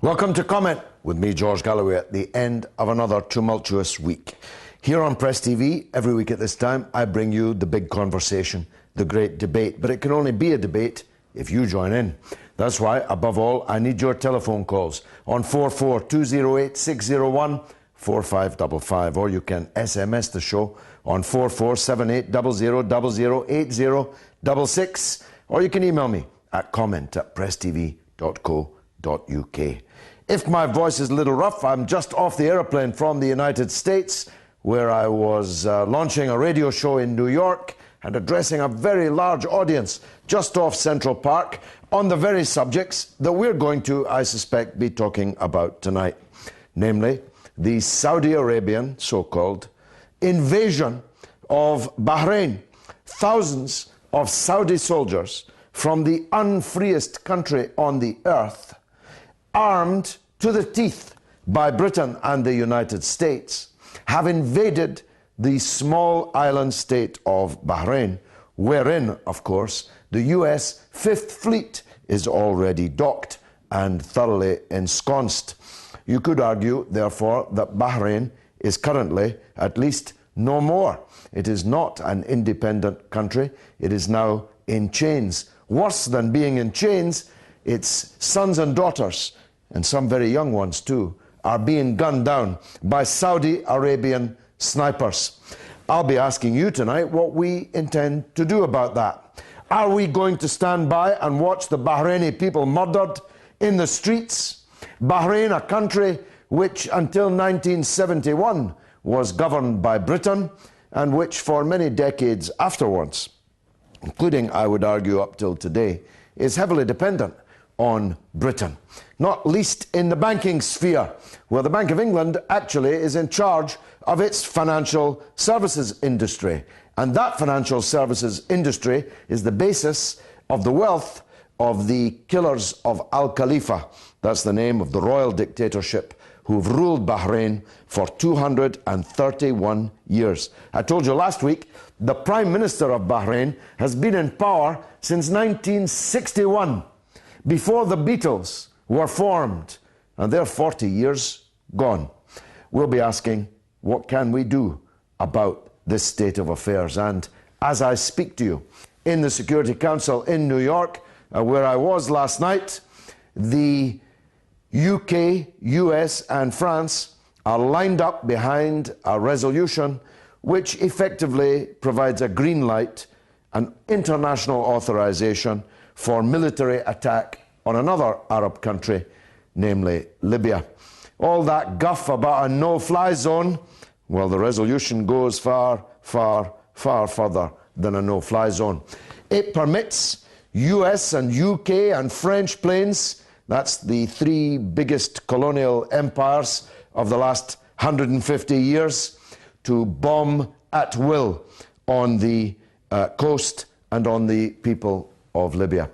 Welcome to Comment with me, George Galloway, at the end of another tumultuous week. Here on Press TV, every week at this time, I bring you the big conversation, the great debate. But it can only be a debate if you join in. That's why, above all, I need your telephone calls on 44208-601-4555, or you can SMS the show on 447800008066, or you can email me at comment@presstv.co.uk. If my voice is a little rough, I'm just off the aeroplane from the United States, where I was launching a radio show in New York and addressing a very large audience just off Central Park on the very subjects that we're going to, I suspect, be talking about tonight. Namely, the Saudi Arabian, so-called, invasion of Bahrain. Thousands of Saudi soldiers from the unfreest country on the earth, armed to the teeth by Britain and the United States, have invaded the small island state of Bahrain, wherein, of course, the US Fifth Fleet is already docked and thoroughly ensconced. You could argue, therefore, that Bahrain is currently at least no more. It is not an independent country. It is now in chains. Worse than being in chains, its sons and daughters, and some very young ones too, are being gunned down by Saudi Arabian snipers. I'll be asking you tonight what we intend to do about that. Are we going to stand by and watch the Bahraini people murdered in the streets? Bahrain, a country which until 1971 was governed by Britain, and which for many decades afterwards, including, I would argue, up till today, is heavily dependent on Britain, not least in the banking sphere, where the Bank of England actually is in charge of its financial services industry. And that financial services industry is the basis of the wealth of the killers of Al Khalifa. That's the name of the royal dictatorship who've ruled Bahrain for 231 years. I told you last week, the Prime Minister of Bahrain has been in power since 1961, before the Beatles were formed, and they're 40 years gone. We'll be asking, what can we do about this state of affairs? And as I speak to you in the Security Council in New York, where I was last night, the UK, US and France are lined up behind a resolution which effectively provides a green light, an international authorization for military attack on another Arab country, namely Libya. All that guff about a no-fly zone, well, the resolution goes far, far, far further than a no-fly zone. It permits US and UK and French planes, that's the three biggest colonial empires of the last 150 years, to bomb at will on the coast and on the people of Libya.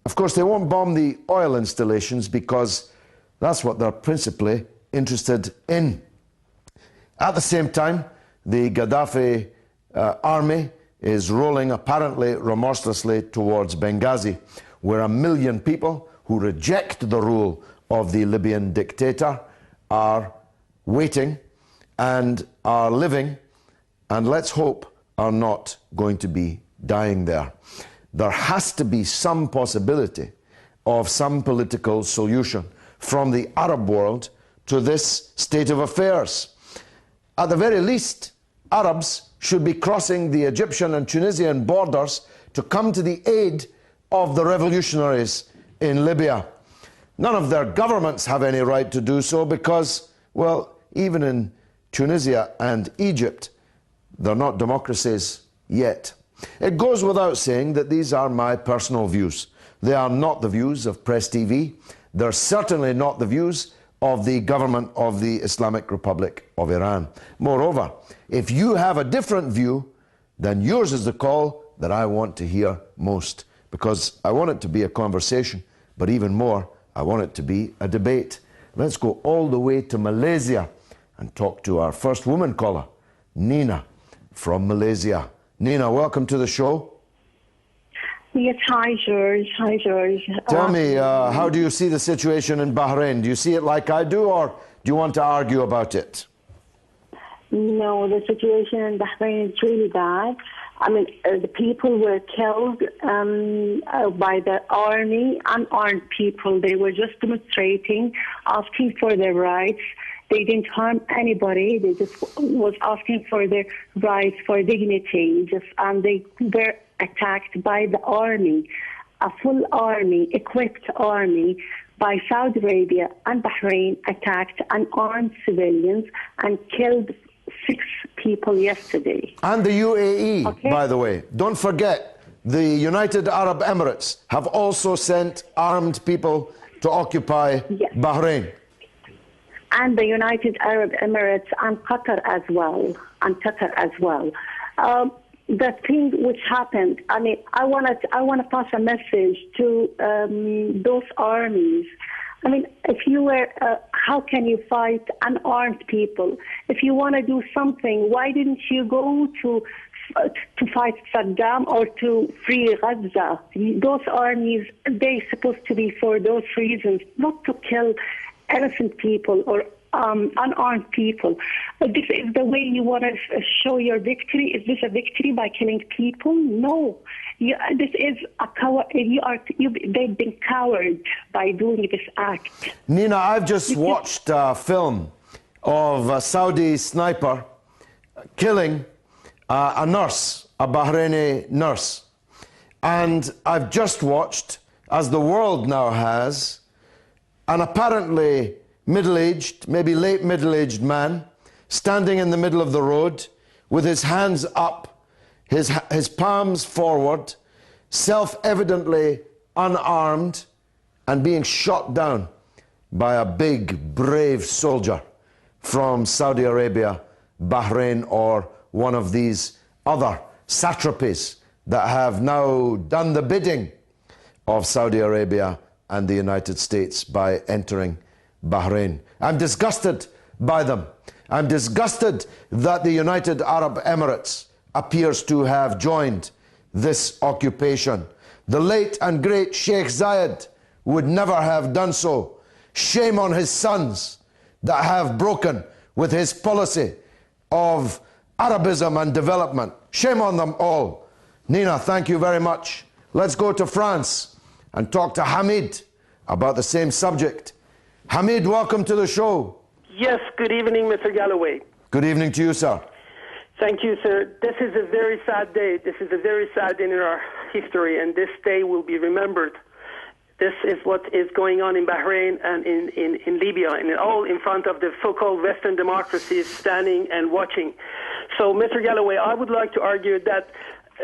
Of course, they won't bomb the oil installations because that's what they're principally interested in. At the same time, the Gaddafi army is rolling apparently remorselessly towards Benghazi, where 1 million people who reject the rule of the Libyan dictator are waiting and are living, and let's hope are not going to be dying there. There has to be some possibility of some political solution from the Arab world to this state of affairs. At the very least, Arabs should be crossing the Egyptian and Tunisian borders to come to the aid of the revolutionaries in Libya. None of their governments have any right to do so because, well, even in Tunisia and Egypt, they're not democracies yet. It goes without saying that these are my personal views. They are not the views of Press TV. They're certainly not the views of the government of the Islamic Republic of Iran. Moreover, if you have a different view, then yours is the call that I want to hear most, because I want it to be a conversation, but even more, I want it to be a debate. Let's go all the way to Malaysia and talk to our first woman caller, Nina from Malaysia. Nina, welcome to the show. Yes, hi, George. Hi, George. Tell me, how do you see the situation in Bahrain? Do you see it like I do, or do you want to argue about it? No, the situation in Bahrain is really bad. I mean, the people were killed by the army, unarmed people. They were just demonstrating, asking for their rights. They didn't harm anybody. They just was asking for their rights, for dignity. And they were attacked by the army, a full army, equipped army by Saudi Arabia and Bahrain attacked unarmed civilians and killed 6 people yesterday. And the UAE, okay, by the way. Don't forget, the United Arab Emirates have also sent armed people to occupy Bahrain. And the United Arab Emirates and Qatar as well. The thing which happened, I mean, I want to pass a message to those armies. I mean, if you were, how can you fight unarmed people? If you want to do something, why didn't you go to fight Saddam or to free Gaza? Those armies, they're supposed to be for those reasons, not to kill innocent people or unarmed people. This is the way you want to show your victory. Is this a victory by killing people? No. This is a coward. They've been cowards by doing this act. Nina, I've just watched a film of a Saudi sniper killing a nurse, a Bahraini nurse. And I've just watched, as the world now has, an apparently middle-aged, maybe late middle-aged man standing in the middle of the road with his hands up, his palms forward, self-evidently unarmed, and being shot down by a big, brave soldier from Saudi Arabia, Bahrain, or one of these other satrapies that have now done the bidding of Saudi Arabia and the United States by entering Bahrain. I'm disgusted by them. I'm disgusted that the United Arab Emirates appears to have joined this occupation. The late and great Sheikh Zayed would never have done so. Shame on his sons that have broken with his policy of Arabism and development. Shame on them all. Nina, thank you very much. Let's go to France and talk to Hamid about the same subject. Hamid, welcome to the show. Yes, good evening, Mr. Galloway. Good evening to you, sir. Thank you, sir. This is a very sad day. This is a very sad day in our history, and this day will be remembered. This is what is going on in Bahrain and in Libya, and all in front of the so-called Western democracies standing and watching. So, Mr. Galloway, I would like to argue that,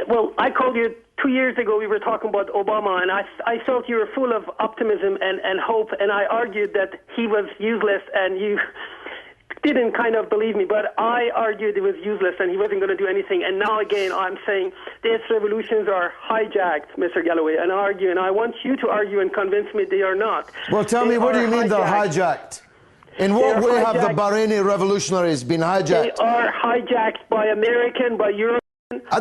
well, I called you 2 years ago, we were talking about Obama, and I felt you were full of optimism and hope, and I argued that he was useless, and you didn't kind of believe me, but I argued it was useless and he wasn't going to do anything. And now again, I'm saying these revolutions are hijacked, Mr. Galloway, and I argue, and I want you to argue and convince me they are not. Well, tell me, what do you mean they're hijacked? In what way have the Bahraini revolutionaries been hijacked? They are hijacked by American, by European.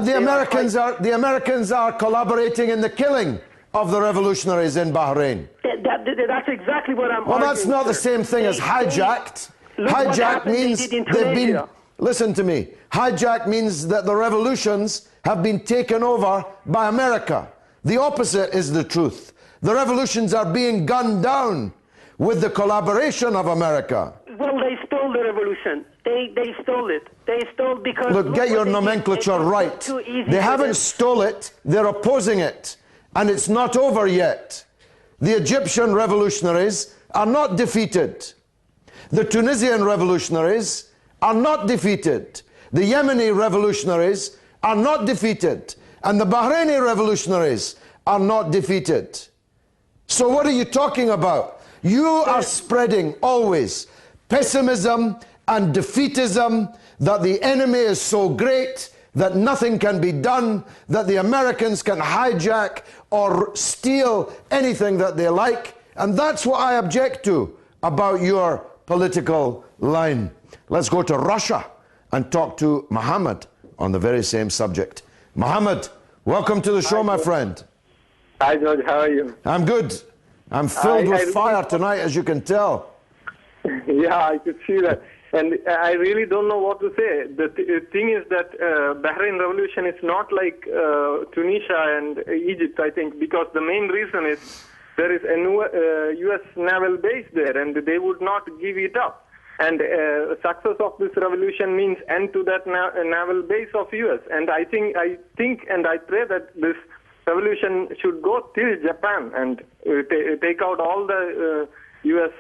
The Americans are collaborating in the killing of the revolutionaries in Bahrain. That's exactly what I'm arguing. Well, that's not the same thing as hijacked. Hijack means they've been, listen to me, hijack means that the revolutions have been taken over by America. The opposite is the truth. The revolutions are being gunned down with the collaboration of America. Well, they stole the revolution. They stole it. They stole because... Look, get your nomenclature right. They haven't stole it, they're opposing it. And it's not over yet. The Egyptian revolutionaries are not defeated. The Tunisian revolutionaries are not defeated. The Yemeni revolutionaries are not defeated. And the Bahraini revolutionaries are not defeated. So what are you talking about? You are spreading always pessimism and defeatism, that the enemy is so great that nothing can be done, that the Americans can hijack or steal anything that they like. And that's what I object to about your political line. Let's go to Russia and talk to Mohammed on the very same subject. Mohammed, welcome to the show, my friend. Hi, George. How are you? I'm good. I'm filled with fire tonight, as you can tell. Yeah, I could see that. And I really don't know what to say. The thing is that Bahrain revolution is not like Tunisia and Egypt, I think, because the main reason is there is a U.S. naval base there, and they would not give it up. And success of this revolution means end to that naval base of U.S. And I think and I pray that this revolution should go till Japan and take out all the U.S.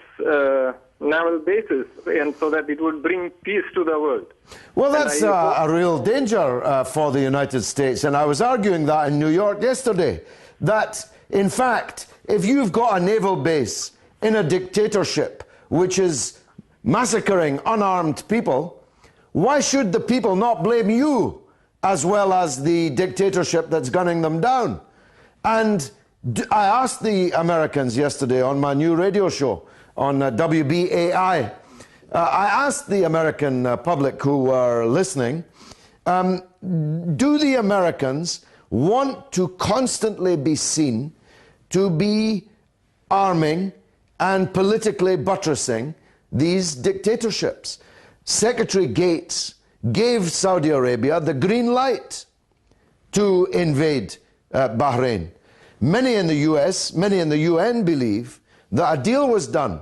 naval bases, and so that it would bring peace to the world. Well, that's a real danger for the United States, and I was arguing that in New York yesterday, that in fact, if you've got a naval base in a dictatorship which is massacring unarmed people, why should the people not blame you as well as the dictatorship that's gunning them down? And I asked the Americans yesterday on my new radio show on WBAI, I asked the American public who were listening, do the Americans want to constantly be seen to be arming and politically buttressing these dictatorships? Secretary Gates gave Saudi Arabia the green light to invade Bahrain. Many in the US, many in the UN believe that a deal was done,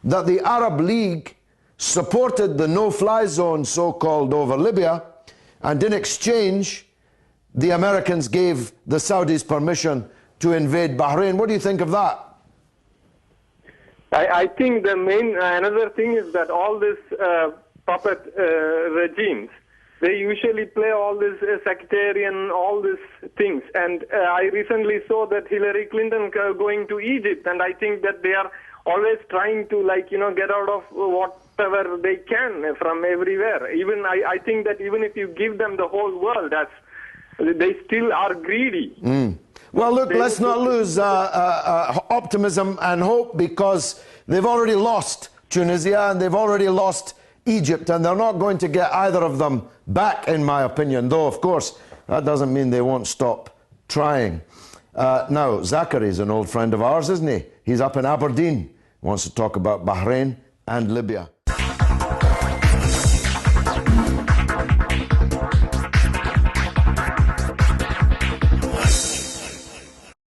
that the Arab League supported the no-fly zone, so-called, over Libya, and in exchange, the Americans gave the Saudis permission to invade Bahrain. What do you think of that? I think the another thing is that all these puppet regimes, they usually play all this sectarian, all these things. And I recently saw that Hillary Clinton going to Egypt, and I think that they are always trying to, get out of whatever they can from everywhere. Even I think that even if you give them the whole world, they still are greedy. Well, look, let's not lose optimism and hope, because they've already lost Tunisia and they've already lost Egypt, and they're not going to get either of them back, in my opinion, though, of course, that doesn't mean they won't stop trying. Now, Zachary's an old friend of ours, isn't he? He's up in Aberdeen, wants to talk about Bahrain and Libya.